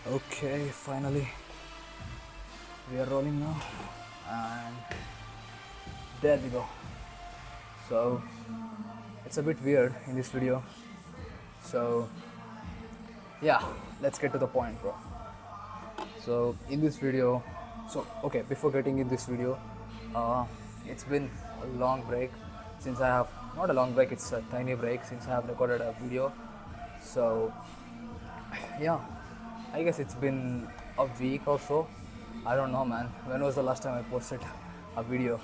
Okay, finally we are rolling now, and there we go. So it's a bit weird in this video. So yeah, let's get to the point, bro. So in this video, before getting in this video, uh, it's been a long break since I have not a long break. It's a tiny break since I have recorded a video. So yeah, I guess it's been a week or so. I don't know, man. When was the last time I posted a video?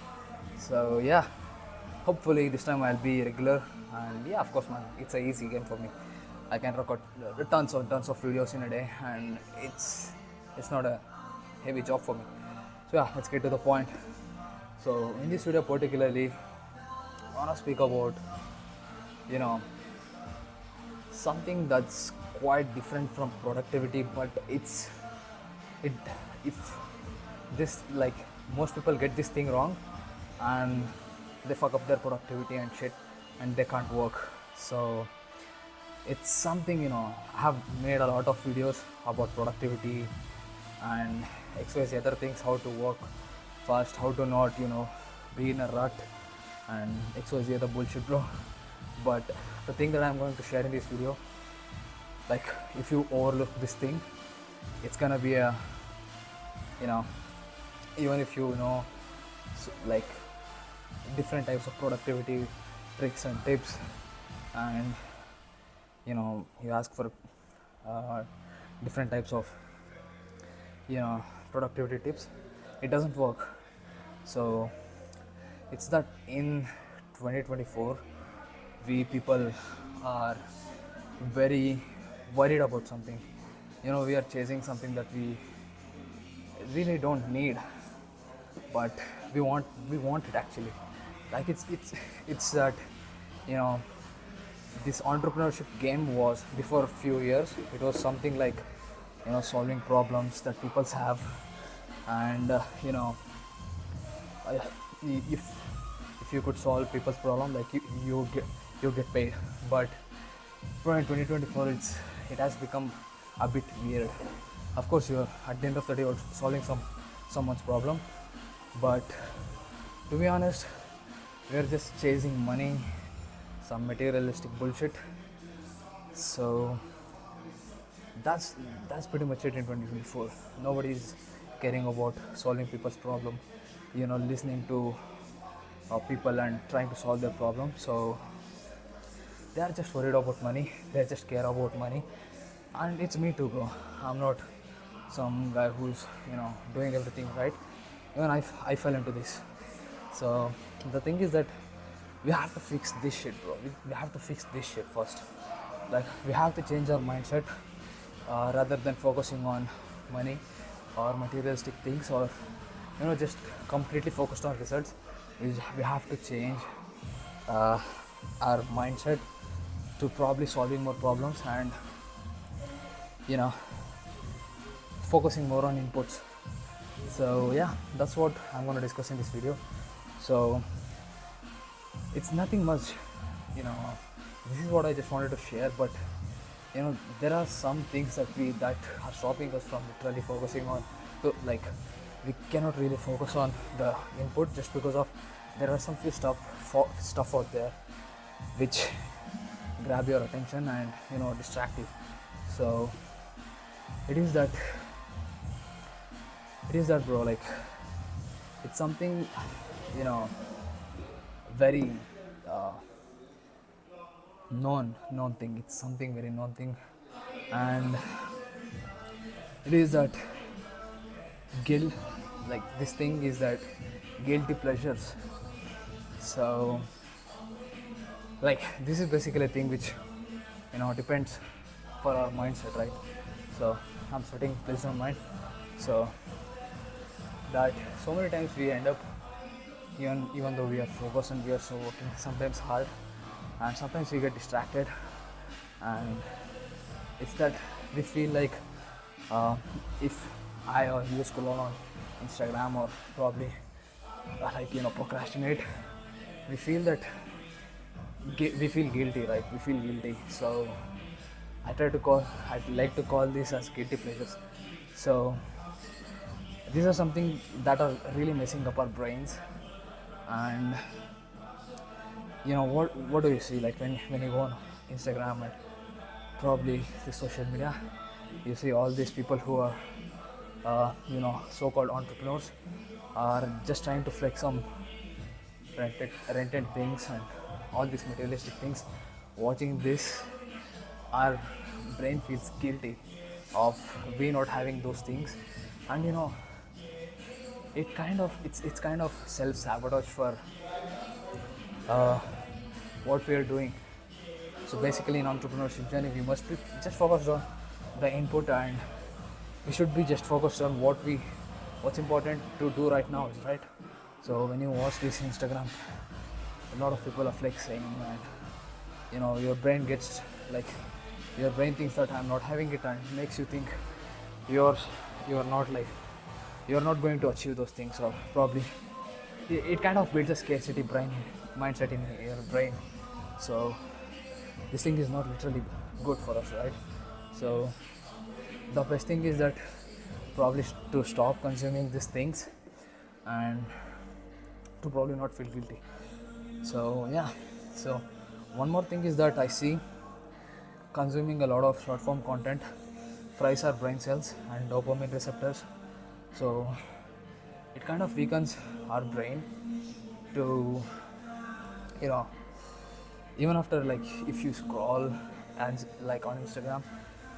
So yeah, hopefully this time I'll be regular. And yeah, of course, man, it's a easy game for me. I can record tons of videos in a day, and it's not a heavy job for me. So yeah, let's get to the point. So in this video particularly, I wanna speak about you know something that's quite different from productivity, but it if this like most people get this thing wrong and they fuck up their productivity and shit and they can't work. So it's something, I have made a lot of videos about productivity and XYZ other things, how to work fast, how to not be in a rut and XYZ other bullshit, bro. But the thing that I'm going to share in this video, like, if you overlook this thing, it's gonna be a even if like different types of productivity tricks and tips, and you ask for different types of productivity tips, it doesn't work. So it's that in 2024 we people are very worried about something. We are chasing something that we really don't need, but we want it actually. Like, it's that you know this entrepreneurship game was, before a few years, it was something like solving problems that people have, and uh, if you could solve people's problem, like you get paid. But in 2024 it has become a bit weird. Of course, you're at the end of the day you're solving someone's problem, but to be honest, we're just chasing money, some materialistic bullshit. So that's pretty much it in 2024. Nobody's caring about solving people's problem, listening to people and trying to solve their problem. So they are just worried about money, they just care about money. And it's me too, bro. I'm not some guy who's doing everything right. Even I fell into this. So the thing is that we have to fix this shit, bro. We have to fix this shit first. Like, we have to change our mindset, rather than focusing on money or materialistic things, or just completely focused on results. We have to change our mindset to probably solving more problems, and focusing more on inputs. So yeah, that's what I'm going to discuss in this video. So it's nothing much, this is what I just wanted to share. But there are some things that are stopping us from literally focusing on like, we cannot really focus on the input, just because of there are some few stuff out there which grab your attention and distract you. So it is that bro. Like, it's something very known thing. It's something very known thing, and it is that guilt. Like, this thing is that guilty pleasures. So, like, this is basically a thing which depends for our mindset, right? So I'm setting pleasure on mind. So that so many times we end up, even though we are focused and we are so working sometimes hard, and sometimes we get distracted, and it's that we feel like, if I or you scroll on Instagram, or probably procrastinate, we feel that we feel guilty, right? We feel guilty. So I'd like to call this as guilty pleasures. So these are something that are really messing up our brains. And what do you see, like when you go on Instagram and probably the social media, you see all these people who are so-called entrepreneurs are just trying to flex some rented things and all these materialistic things. Watching this, our brain feels guilty of we not having those things, and it's kind of self-sabotage for uh, what we are doing. So basically, in entrepreneurship journey, we must be just focused on the input, and we should be just focused on what's important to do right now, right? So when you watch this Instagram, a lot of people are flexing, and your brain gets like, your brain thinks that I'm not having it, and makes you think you're you're not like you're not going to achieve those things, or probably it kind of builds a scarcity brain mindset in your brain. So this thing is not literally good for us, right? So the best thing is that probably to stop consuming these things and to probably not feel guilty. So yeah, so one more thing is that I see consuming a lot of short form content fries our brain cells and dopamine receptors. So it kind of weakens our brain to, even after, like, if you scroll and like on Instagram,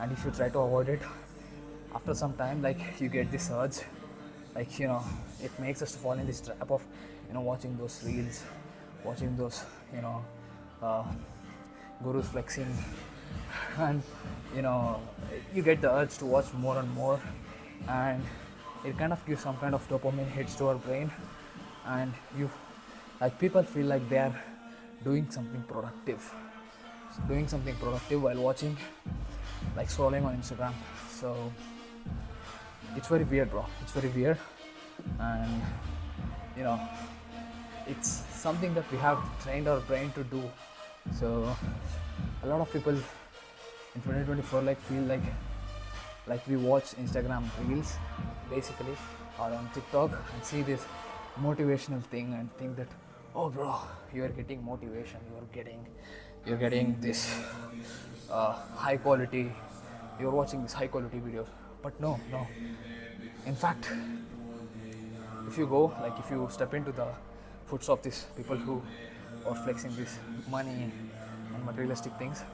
and if you try to avoid it, after some time, like, you get this urge, like, it makes us to fall in this trap of watching those reels, watching those uh, gurus flexing, and you get the urge to watch more and more, and it kind of gives some kind of dopamine hits to our brain, and people feel like they are doing something productive while watching, like scrolling on Instagram. So it's very weird, bro. It's very weird, and it's something that we have trained our brain to do. So a lot of people in 2024 feel like we watch Instagram reels basically, or on TikTok, and see this motivational thing and think that, oh bro, you are getting motivation, you're getting this high quality, you're watching these high quality videos. But no, in fact, if you step into the foots of these people who are flexing this money and materialistic things,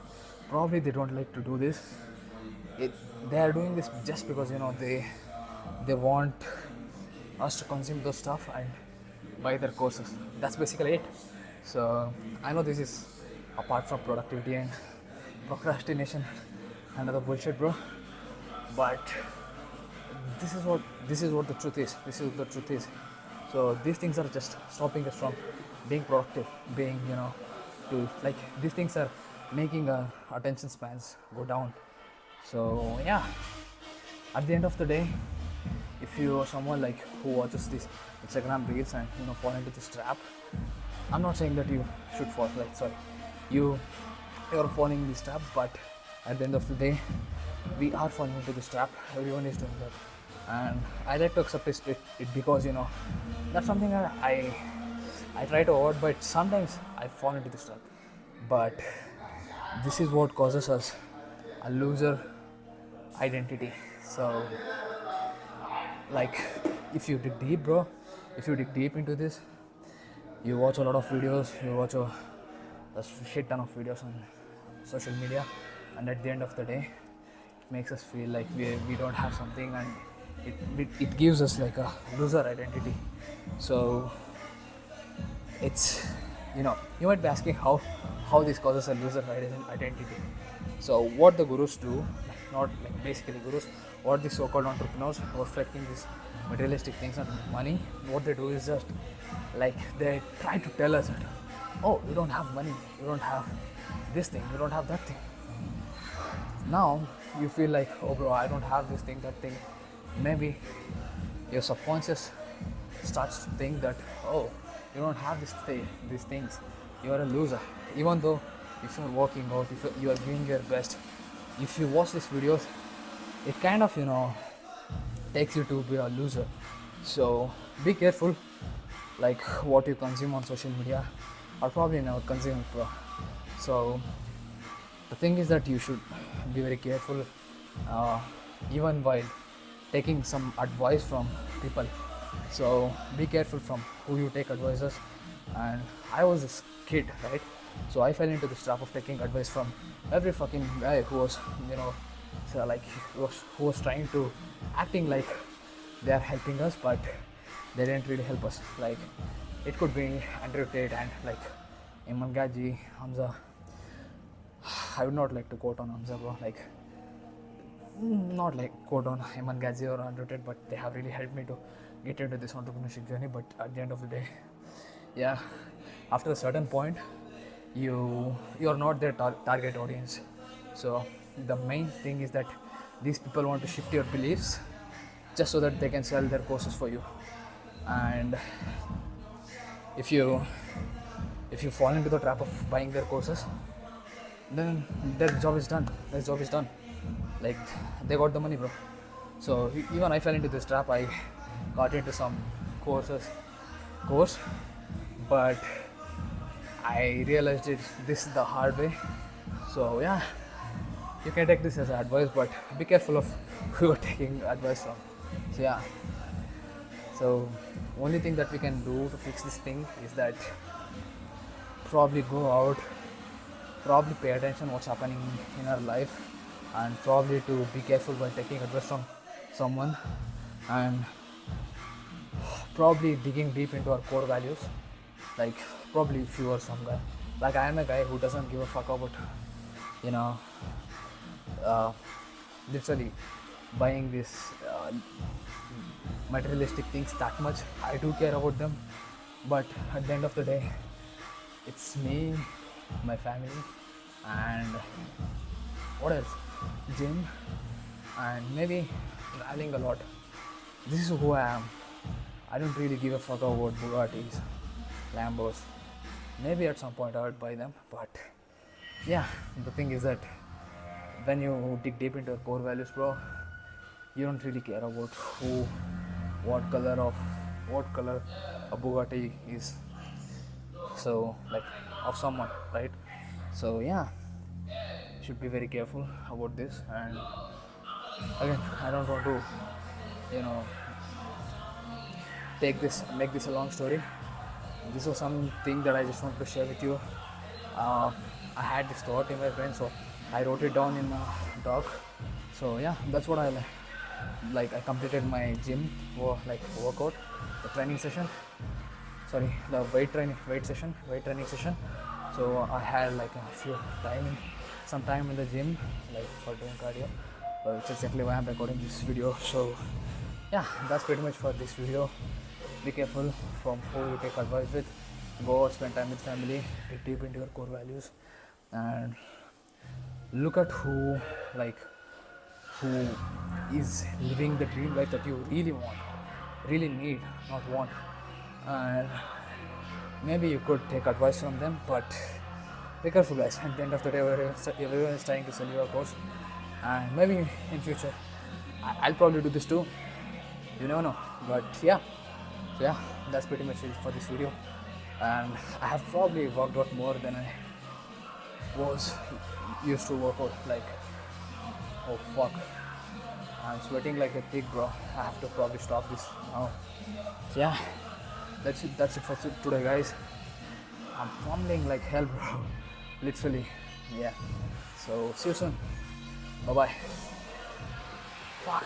probably they don't like to do this. They are doing this just because they want us to consume those stuff and buy their courses. That's basically it. So I know this is apart from productivity and procrastination and other bullshit, bro, but this is what the truth is. So these things are just stopping us from being productive, being these things are making our attention spans go down. So yeah, at the end of the day, if you are someone who watches these Instagram reels and fall into this trap, I'm not saying that you should fall, you're falling in this trap, but at the end of the day, we are falling into this trap. Everyone is doing that, and I like to accept it because that's something I try to avoid, but sometimes I fall into this trap. But this is what causes us a loser identity. So if you dig deep, bro, if you dig deep into this, you watch a lot of videos, you watch a shit ton of videos on social media, and at the end of the day, it makes us feel like we don't have something, and it gives us like a loser identity. So it's you might be asking how this causes a loser identity. So what the gurus do, not basically gurus, what the so-called entrepreneurs who are reflecting these materialistic things and money, what they do is just they try to tell us that, oh, you don't have money, you don't have this thing, you don't have that thing. Now you feel like, oh bro, I don't have this thing, that thing. Maybe your subconscious starts to think that, oh, you don't have these things, you're a loser. Even though if you're working out, if you are giving your best, if you watch these videos, it kind of takes you to be a loser. So be careful, like what you consume on social media, or probably never consume it, bro. So the thing is that you should be very careful, uh, even while taking some advice from people. So be careful from who you take advices. And I was this kid, right? So I fell into this trap of taking advice from every fucking guy who was, so like who was trying to acting like they are helping us, but they didn't really help us. Like it could be Andrew Tate and like Iman Gaji, Hamza. I would not like to quote on Hamza, bro. Like not like quote on Iman Gaji or Andrew Tate, but they have really helped me to get into this entrepreneurship journey. But at the end of the day, yeah, after a certain point, you're not their target audience. So the main thing is that these people want to shift your beliefs just so that they can sell their courses for you. And if you fall into the trap of buying their courses, then their job is done. Like they got the money, bro. So even I fell into this trap. I got into some course, but I realized this the hard way. So yeah, you can take this as advice, but be careful of who you're taking advice from. So yeah, so only thing that we can do to fix this thing is that probably go out, probably pay attention what's happening in our life, and probably to be careful while taking advice from someone, and probably digging deep into our core values. Like probably if you are some guy, like I am a guy who doesn't give a fuck about literally buying this materialistic things that much. I do care about them, but at the end of the day, it's me, my family, and what else? Gym, and maybe traveling a lot. This is who I am. I don't really give a fuck about Bugattis, Lambos. Maybe at some point I would buy them, but yeah, the thing is that when you dig deep into your core values, bro, you don't really care about what color a Bugatti is. So like of someone, right? So yeah, you should be very careful about this. And again, I don't want to, make this a long story. This was something that I just wanted to share with you. I had this thought in my brain, so I wrote it down in a doc. So yeah, that's what I like. I completed my gym workout, the training session. Sorry, the weight training session. So I had like some time in the gym, like for doing cardio. Which is exactly why I'm recording this video. So yeah, that's pretty much for this video. Be careful from who you take advice with. Go out, spend time with family, dig deep into your core values, and look at who is living the dream life that you really need, not want. And maybe you could take advice from them, but be careful, guys. At the end of the day, everyone is trying to sell you a course, and maybe in future I'll probably do this too. You never know. But yeah, so yeah, that's pretty much it for this video. And I have probably worked out more than I was used to work out. Like, oh fuck, I'm sweating like a pig, bro. I have to probably stop this now. So yeah, that's it for today, guys. I'm fumbling like hell, bro. Literally, yeah. So see you soon. Bye bye. Fuck.